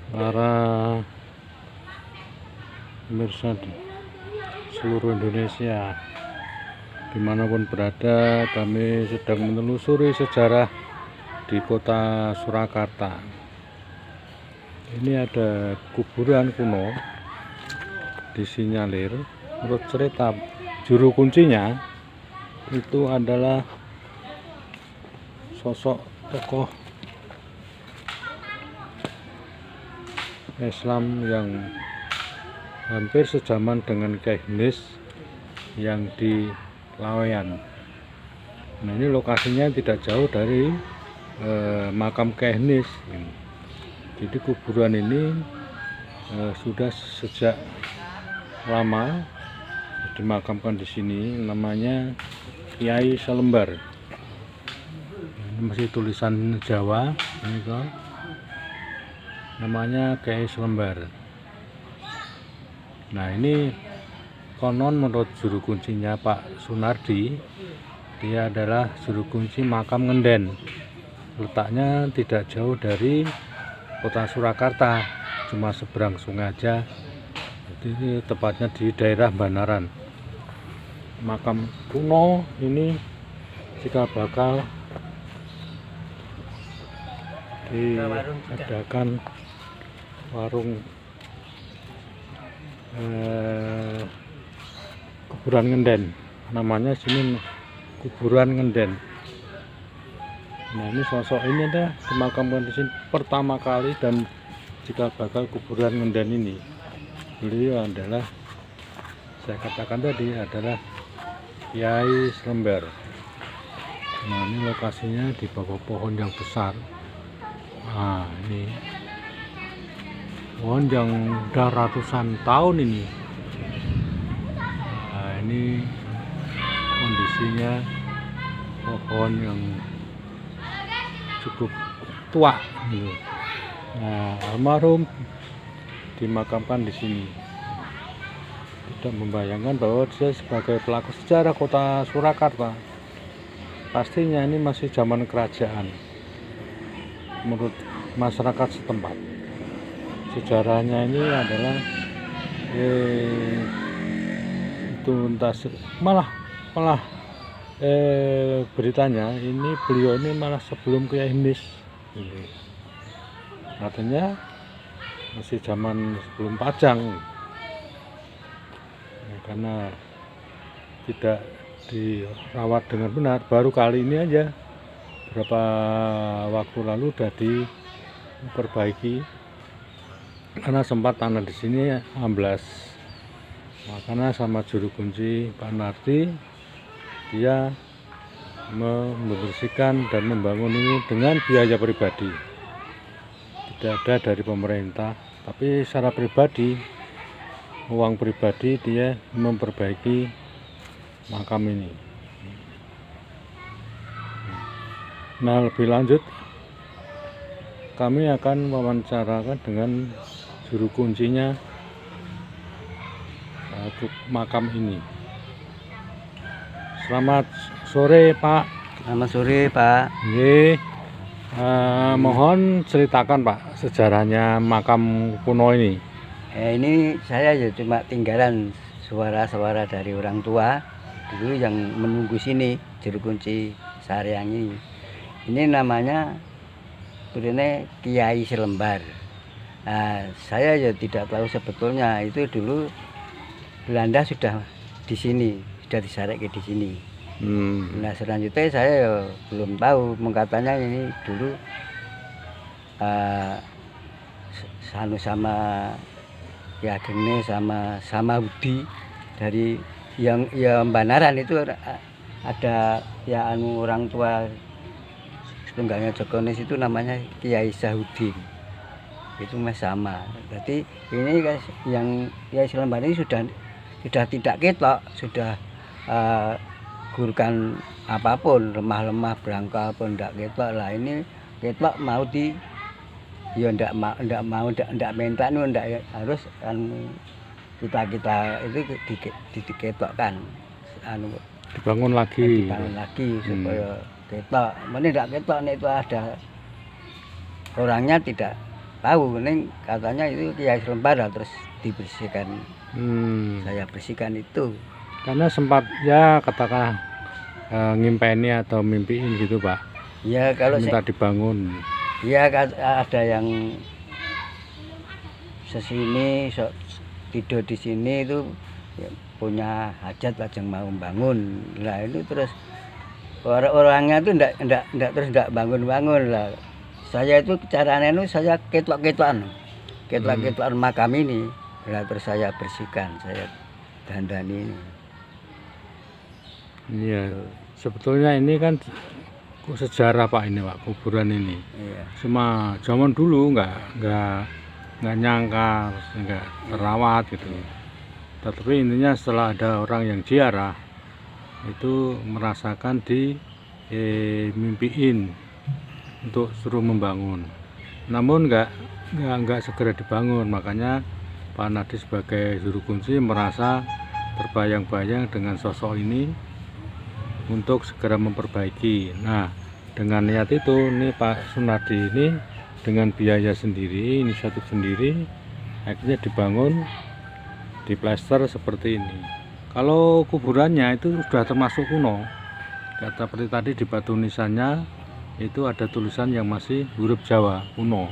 para pemirsa di seluruh Indonesia, dimanapun berada, kami sedang menelusuri sejarah di kota Surakarta. Ini ada kuburan kuno disinyalir. Menurut cerita, juru kuncinya itu adalah sosok tokoh Islam yang hampir sejaman dengan Kyai Hnis yang di Laweyan. Nah, ini lokasinya tidak jauh dari makam Kyai Hnis. Jadi kuburan ini sudah sejak lama dimakamkan di sini, namanya Kiai Selembar. Ini masih tulisan Jawa, ini kan namanya Kiai Selembar. Nah, ini konon menurut juru kuncinya Pak Sunardi, dia adalah juru kunci makam Ngenden. Letaknya tidak jauh dari kota Surakarta, cuma seberang sungai aja. Jadi tepatnya di daerah Banaran. Makam kuno ini jika bakal diadakan warung kuburan Ngenden, namanya sini kuburan Ngenden. Nah, ini sosok ini ada dimakamkan di sini pertama kali, dan jika bakal kuburan Ngenden ini, beliau adalah, saya katakan tadi, adalah Kiai Selembar. Nah, ini lokasinya di bawah pohon yang besar. Nah, ini pohon yang udah ratusan tahun ini. Nah, ini kondisinya pohon yang cukup tua. Nah, almarhum dimakamkan di sini. Tidak membayangkan bahwa dia sebagai pelaku sejarah kota Surakarta. Pastinya ini masih zaman kerajaan menurut masyarakat setempat. Sejarahnya ini adalah itu entah malah beritanya ini beliau ini malah sebelum Kyai Hnis. Katanya masih zaman sebelum Pajang. Karena tidak dirawat dengan benar, baru kali ini aja beberapa waktu lalu sudah diperbaiki, karena sempat tanah di sini amblas. Makanya sama juru kunci Pak Nardi, dia membersihkan dan membangun ini dengan biaya pribadi, tidak ada dari pemerintah, tapi secara pribadi, uang pribadi dia memperbaiki makam ini. Nah, lebih lanjut kami akan mewawancarakan dengan juru kuncinya untuk makam ini. Selamat sore, Pak. Selamat sore, Pak. Mohon ceritakan, Pak, sejarahnya makam kuno ini. Ini saya ya cuma tinggalan suara-suara dari orang tua dulu yang menunggu sini, juru kunci Saryang ini. Ini namanya sebenarnya Kiai Selembar. Nah, saya ya tidak tahu sebetulnya itu dulu Belanda sudah di sini, sudah disarek di sini. Nah, selanjutnya saya ya belum tahu, mengkatanya ini dulu sama ya gini sama Budi dari yang Banaran itu ada ya orang tua setunggalnya Jokonis itu namanya Kiai Sahudin, itu mas sama. Jadi ini yang Kiai Selembar ini sudah tidak ketok, sudah gurkan apapun, lemah-lemah berangkal pun tidak ketok lah. Ini ketok mau ya ndak minta ndak harus kita itu diketokkan dibangun lagi supaya ketok. Mana ndak ketok nek itu ada orangnya tidak tahu, ning katanya itu Kiai Selembar lah, terus dibersihkan. Saya bersihkan itu. Karena sempat ya katakanlah ngimpeni atau mimpiin gitu Pak, Ya kalau minta dibangun. ya ada yang sesini tidur di sini itu ya, punya hajat lajeng mau bangun. Lah itu terus orangnya itu ndak bangun lah. Saya itu caranya itu saya ketlok-ketlokan makam ini. Lah terus saya bersihkan, saya dandani. Iya, sebetulnya ini kan sejarah Pak ini Pak, kuburan ini. Iya. Cuma zaman dulu nggak nyangka, nggak terawat gitu. Tetapi intinya setelah ada orang yang ziarah itu merasakan mimpiin untuk suruh membangun. Namun nggak segera dibangun, makanya Pak Nadi sebagai juru kunci merasa terbayang-bayang dengan sosok ini untuk segera memperbaiki. Nah, dengan niat itu nih Pak Sunardi ini dengan biaya sendiri, inisiatif sendiri, akhirnya dibangun, diplester seperti ini. Kalau kuburannya itu sudah termasuk kuno. Kata seperti tadi di batu nisannya itu ada tulisan yang masih huruf Jawa kuno.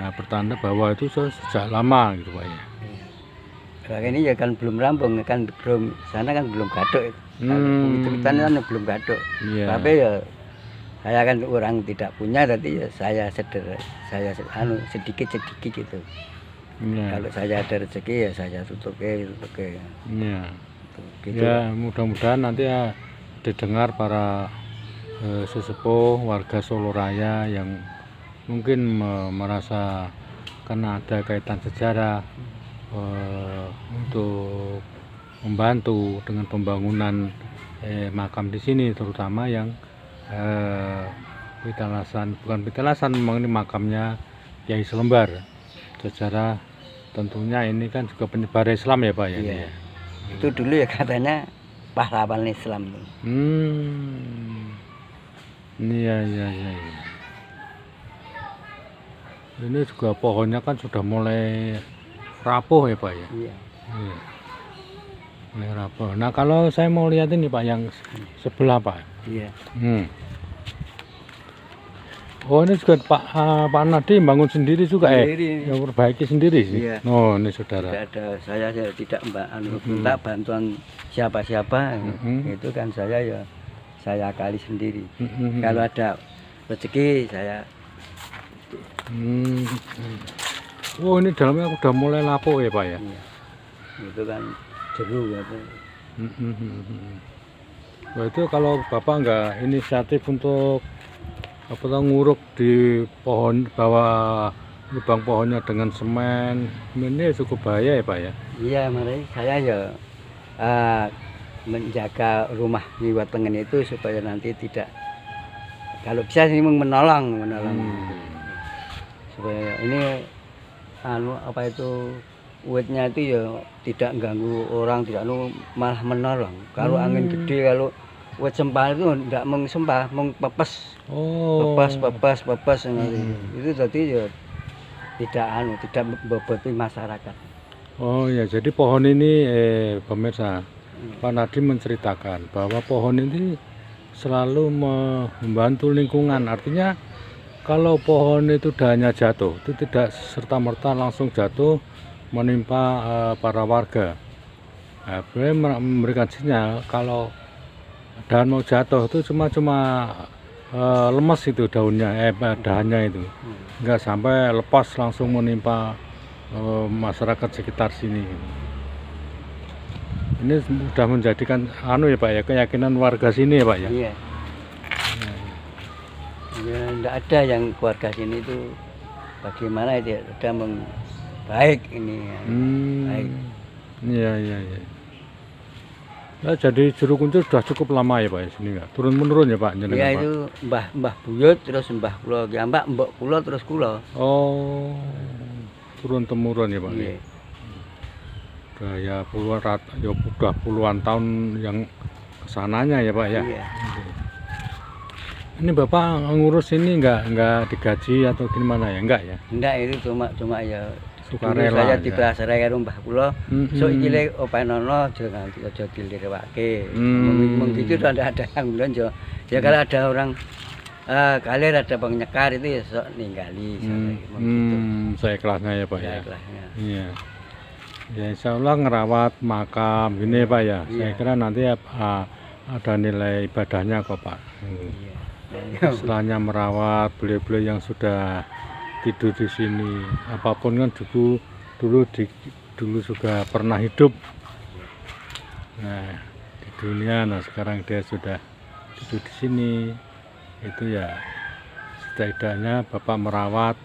Nah, bertanda bahwa itu sejak lama gitu Pak ya. Kalau ini ya kan belum rampung, kan belum sana kan belum gaduk. Itu kan belum gaduk. Iya. Tapi ya saya kan orang tidak punya, tapi ya saya sedikit gitu. Iya. Kalau saya ada rezeki ya saya tutupi. Iya. Gitu. Ya, mudah-mudahan nanti ya didengar para sesepuh warga Solo Raya yang mungkin merasa karena ada kaitan sejarah untuk membantu dengan pembangunan makam di sini, terutama yang bukan Pitalasan, memang ini makamnya Kiai Selembar. Sejarah tentunya ini kan juga penyebar Islam ya Pak ya. Iya. Itu dulu ya katanya pahlawan Islam. Iya. Ini juga pohonnya kan sudah mulai rapuh ya Pak ya. Iya. Iya. Mulai rapuh. Nah kalau saya mau lihat ini Pak yang sebelah Pak. Iya. Oh ini juga Pak Nadi bangun sendiri juga Sendiri. yang perbaiki sendiri sih. Iya. Oh ini saudara. Tidak ada, saya tidak minta bantuan siapa-siapa. Itu kan saya kali sendiri. Kalau ada rezeki saya. Oh ini dalamnya udah mulai lapuk ya Pak ya. Iya. Itu kan jeru gitu. Wah itu kalau Bapak nggak inisiatif untuk nguruk di pohon, bawah lubang pohonnya dengan semen, ini cukup bahaya ya Pak ya. Iya, makanya saya ya menjaga rumah Nyiwa Tengen itu supaya nanti tidak, kalau bisa sih menolong supaya ini uetnya itu ya tidak ganggu orang, tidak malah menolong. Kalau angin gede, kalau uet sempah itu tidak mengsempah, mengpepes. Pepes itu tadi ya tidak membebani masyarakat. Oh ya, jadi pohon ini pemirsa, Pak Nadi menceritakan bahwa pohon ini selalu membantu lingkungan. Artinya kalau pohon itu dahannya jatuh, itu tidak serta-merta langsung jatuh menimpa para warga. Nah, boleh memberikan sinyal kalau dahan mau jatuh itu cuma lemes itu daunnya, dahannya itu nggak sampai lepas langsung menimpa masyarakat sekitar sini. Ini sudah menjadikan ya Pak ya, keyakinan warga sini ya Pak ya. Iya. Ya enggak ada yang keluarga sini itu bagaimana dia sudah baik ini. Baik. Iya. Nah, jadi juru kunci sudah cukup lama ya Pak ya sini nggak? Turun menurun ya Pak? Iya itu Mbah Buyut terus Mbah Kula, ya Mbak Kula terus Kula. Oh, turun temurun ya Pak? Iya. Udah ya udah puluhan tahun yang kesananya ya Pak ya? Iya. Ini Bapak ngurus ini enggak digaji atau gimana ya? Enggak ya? Enggak, itu cuma ya Sukarela. dulu saya Ya. dipelajari karo mbah kula. So iki le openono aja nganti aja dilirwake. Mung gitu udah ada yang belanja. Ya kalau ada orang kalian ada pengnyekar itu ya sok ninggali. Saya kelasnya ya Pak ya. Ikhlasnya. Iya. Ya insya Allah ngerawat makam gini Pak ya. Saya kira nanti ada nilai ibadahnya kok Pak. Iya. Istilahnya merawat beliau-beliau yang sudah tidur di sini. Apapun kan dulu juga pernah hidup. Nah di dunia, nah sekarang dia sudah tidur di sini. Itu ya setidaknya Bapak merawat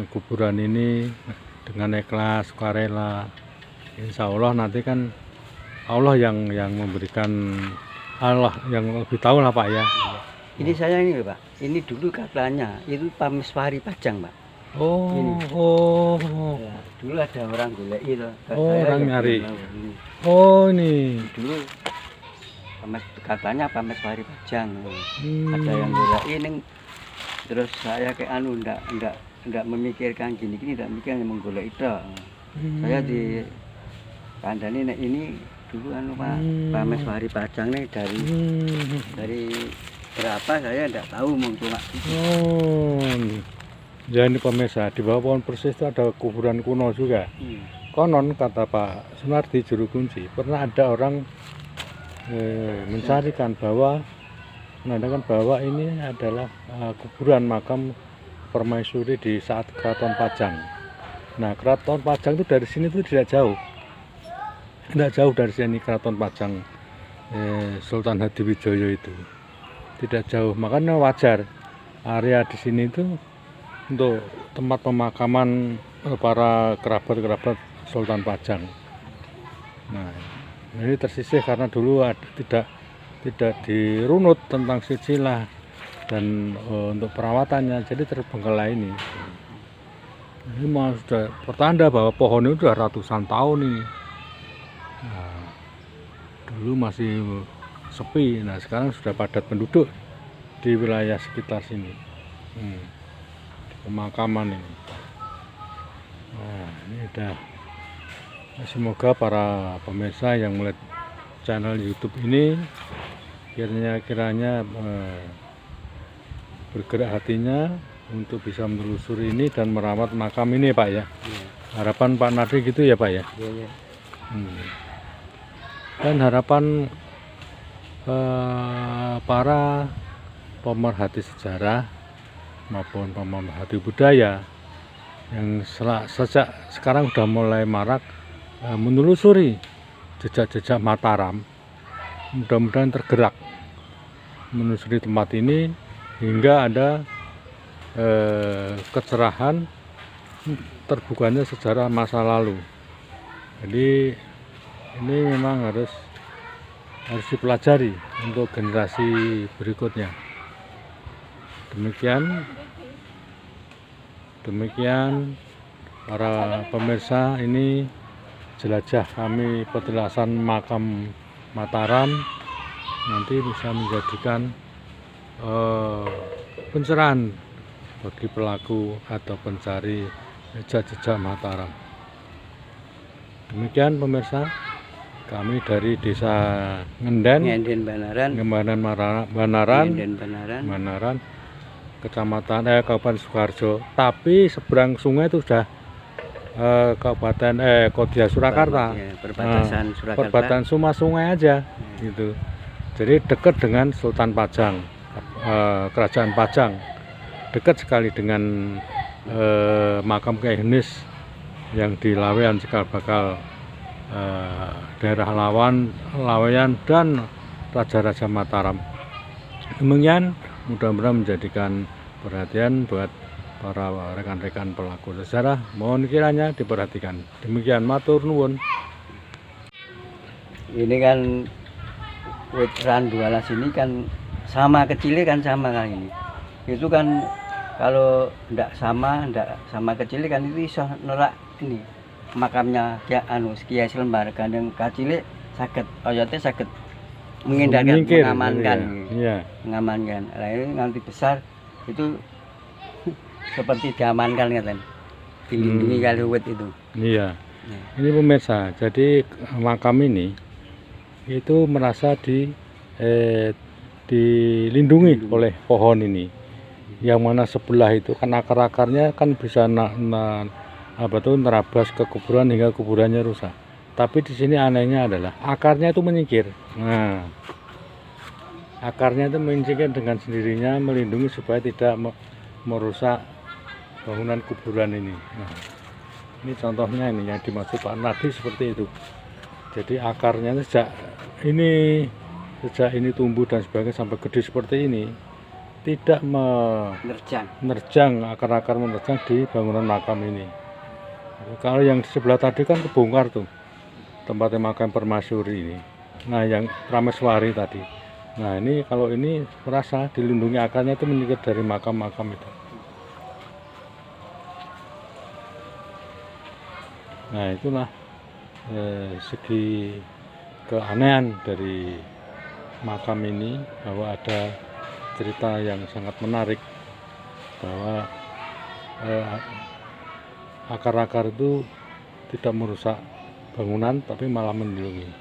kuburan ini dengan ikhlas, sukarela. Insya Allah nanti kan Allah yang memberikan, Allah yang lebih tahu lah Pak ya. Ini saya ini loh, Pak. Ini dulu katanya itu Pameswari Pajang, Pak. Oh, Ini. oh, Ya, dulu ada orang golek itu. Oh, orang nyari. Oh ini. Dulu katanya Pameswari Pajang. Ada yang golek ini. Terus saya kayak enggak memikirkan gini enggak mikir yang menggolek itu. Saya di kandani nek ini dulu Pak Pameswari Pajang nih dari berapa saya enggak tahu mungkin Pak. Oh. Ya ini pemirsa, di bawah pohon persis itu ada kuburan kuno juga. Konon kata Pak Sunardi juru kunci, pernah ada orang mencarikan menandakan bahwa ini adalah kuburan makam permaisuri di saat Keraton Pajang. Nah, Keraton Pajang itu dari sini itu tidak jauh dari sini Keraton Pajang Sultan Hadiwijoyo itu tidak jauh, makanya wajar area di sini itu untuk tempat pemakaman para kerabat Sultan Pajang. Nah, ini tersisih karena dulu tidak dirunut tentang silsilah dan untuk perawatannya, jadi terbengkalai ini. Ini mah sudah pertanda bahwa pohon itu sudah ratusan tahun ini. Nah, dulu masih sepi, nah sekarang sudah padat penduduk di wilayah sekitar sini. Pemakaman ini. Nah, ini udah. Semoga para pemirsa yang melihat channel YouTube ini kiranya bergerak hatinya untuk bisa menelusuri ini dan merawat makam ini Pak ya. Harapan Pak Nardi gitu ya Pak ya. Iya. Dan harapan para pemerhati sejarah maupun pemerhati budaya yang sejak sekarang sudah mulai marak menelusuri jejak-jejak Mataram, mudah-mudahan tergerak menelusuri tempat ini hingga ada kecerahan terbukanya sejarah masa lalu. Jadi ini memang harus dipelajari untuk generasi berikutnya. Demikian para pemirsa, ini jelajah kami petilasan makam Mataram, nanti bisa menjadikan pencerahan bagi pelaku atau pencari jejak-jejak Mataram. Demikian pemirsa, kami dari Desa Ngenden Banaran, Kecamatan Kabupaten Sukoharjo, tapi seberang sungai itu sudah Kabupaten Kodia Surakarta, perbatasan Surakarta, perbatasan cuma sungai aja gitu. Jadi dekat dengan Sultan Pajang, Kerajaan Pajang, dekat sekali dengan makam Kyai Henis yang di Laweyan cikal bakal daerah Laweyan dan Raja-Raja Mataram. Demikian mudah-mudahan menjadikan perhatian buat para rekan-rekan pelaku sejarah, mohon kiranya diperhatikan. Demikian, matur nuwun. Ini kan wit randualas ini kan sama kecilnya kan sama kali ini. Itu kan kalau ndak sama kecilnya kan itu iso nerak ini makamnya Kiai Selembar, gandeng kecilnya saged oyotnya saged mengindarkan, menyingkir, mengamankan, iya. mengamankan. Nah, ini nanti besar itu seperti diamankan kan, dilindungi kali wit itu. Iya. Ya. Ini pemirsa, jadi makam ini itu merasa dilindungi oleh pohon ini, yang mana sebelah itu kan akar-akarnya kan bisa nerabas ke kuburan hingga kuburannya rusak. Tapi di sini anehnya adalah akarnya itu menyingkir. Nah, akarnya itu menyingkir dengan sendirinya, melindungi supaya tidak merusak bangunan kuburan ini. Nah, ini contohnya ini yang dimaksud Pak Nadi seperti itu. Jadi akarnya sejak ini tumbuh dan sebagainya sampai gede seperti ini tidak menerjang, akar-akar menerjang di bangunan makam ini. Kalau yang di sebelah tadi kan kebongkar tuh tempatnya makam permasyuri ini. Nah, yang Prameswari tadi. Nah, ini kalau ini merasa dilindungi, akarnya itu menyingkir dari makam-makam itu. Nah, itulah segi keanehan dari makam ini, bahwa ada cerita yang sangat menarik bahwa akar-akar itu tidak merusak bangunan tapi malah melindungi.